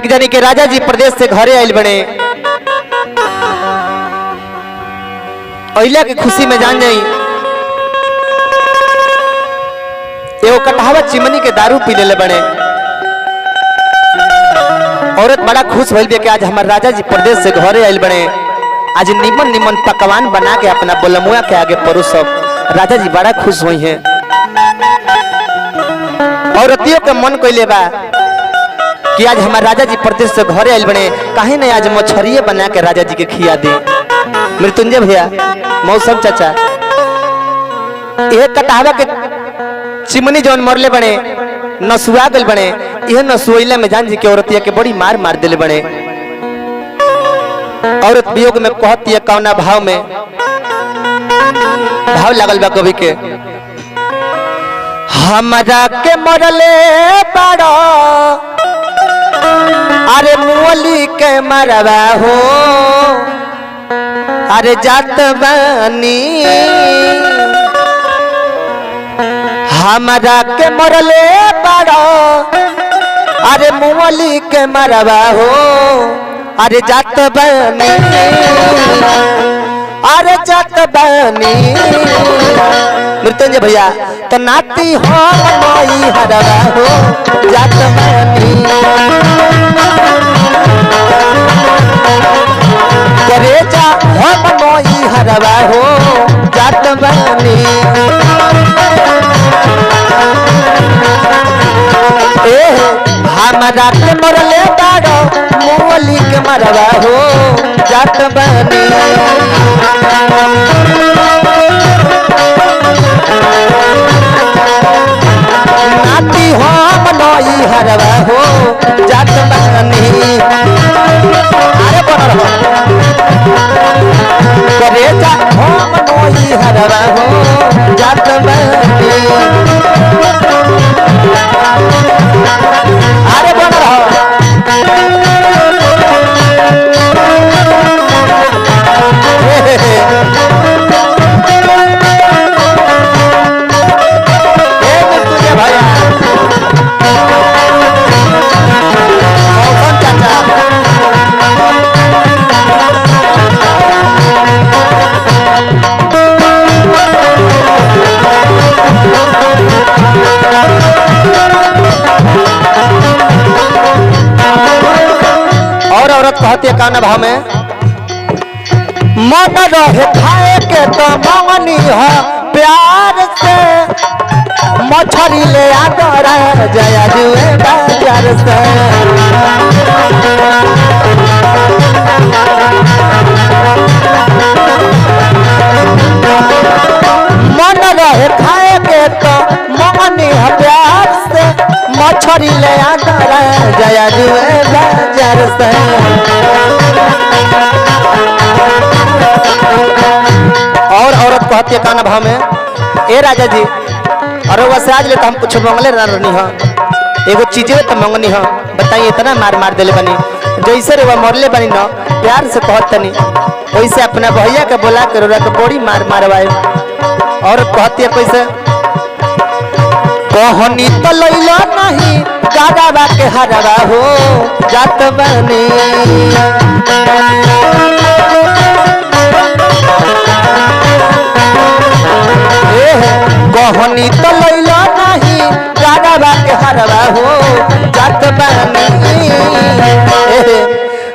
एक जनी के राजा जी प्रदेश से घरे आयल बने। अइला के खुशी में जान जाई एगो कटहावत चिमनी के दारू पी ले बने। औरत बड़ा खुश भइल बे कि आज हमार राजा जी प्रदेश से घरे आयल बने। आज निमन निमन पकवान बना के अपना बोलमुआ के आगे परोसब। राजा जी बड़ा खुश हुई हैं। औरतियों के मन कइले बा कि आज हमार राजा जी प्रदेश से घरे आयल बने, काहे नहीं आज मछरिये बना के राजा जी के खिया दे। मृत्युंजय भैया, मौसम चाचा, यह कटहावा के चिमनी जौन मरले बने नसुआ गल बने। यह नसुइला में जान जी के औरतिया के बड़ी मार मार दिले बने। औरत वियोग में कहती है कौना भाव में भाव लागल बा कवि के। हमरा के मरले बड़ो अरे मुअली के मरवा हो, अरे जात बानी हमरा के मरले बड़ो अरे मुअली के मरवा हो, अरे जात बानी अरे जात बानी। मृत्युंजय भैया तो नाती हो नई हरवा हो जात बानी, करे जा हो नई हरवा हो जात बानी। हमरा के मरले बाड़ो मोली के मरवा हो जात बानी। नाती हम नई हरवा हो जात बानी। अरे बन रहो करे जा हम नई हरवा हो जात बानी। अरे बन रहो कहते काना भाव में मन रहे खाए के तो मंगनी हो प्यार से, मछली ले आकर जया जुए बाजार से। मन रहे खाए के तो मंगनी हो प्यार से, मछली ले आकर जया जुए बाजार से। और औरत कहती है काना भाव में ए राजा जी अरे वैसे आज ले तो हम कुछ मंगले ना रहनी हो, एगो चीजें तो मंगनी हो, बताइए इतना मार मार दिले बनी। जैसे रे वह मरले बनी न प्यार से कहत तनी वैसे अपना भैया के बोला के रोरा के बड़ी मार मारवाए। औरत कहती है कैसे कहनी तो लैला नहीं गाड़ा के हरवा हो जात बानी। कहनी तो लैला नहीं गाड़ा के हरवा हो जात बानी।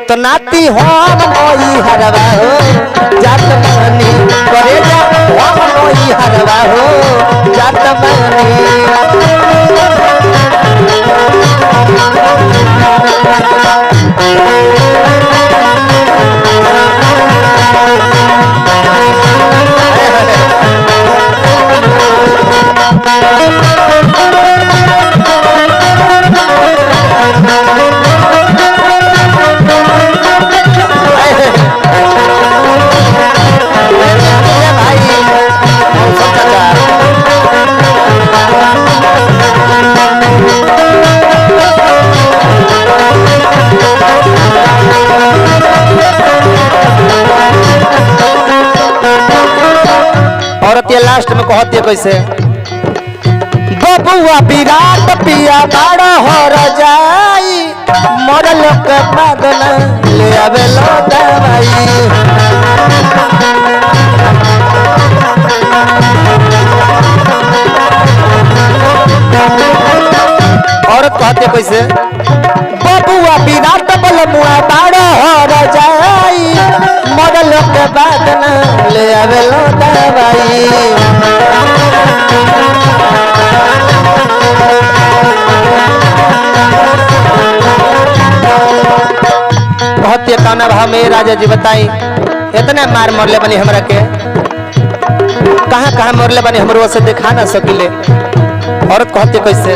तो नाती हम नई हरवा हो जात बानी, करे जा हम नई हरवा हो जात बानी। औरत ये लास्ट में कहती है कैसे बबुआ विराट पिया बाड़ा हर जाई मरल के बाद न ले आवे लो दवाई और कहते कैसे बबुआ विराट बलमुआ बाड़ा हर जाई मरल के बाद न ले आवे लो दवाई बहुत कौना भाव में राजा जी बताई इतने मार मरले बनी हमरा के कहाँ कहाँ मरले बनी हमरो से दिखा ना सकिले औरत कहते कैसे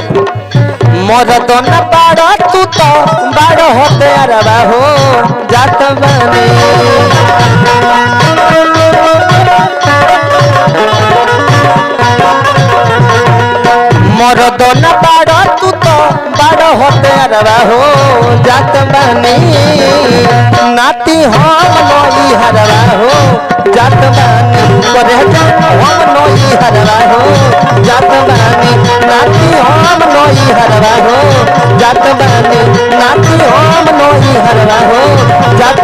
मरद न बाड़ा तू तो बाड़ा होते अरबा हो जात बनी मरद न बाड़ा तू तो बाड़ा होते अरबा हो जात बनी नाती हम नई हरवा हो जात बनी करे हम नई हरवा हो जात बनी नाती हम नई हरवा हो जात बनी नाती हम नई हरवा हो जात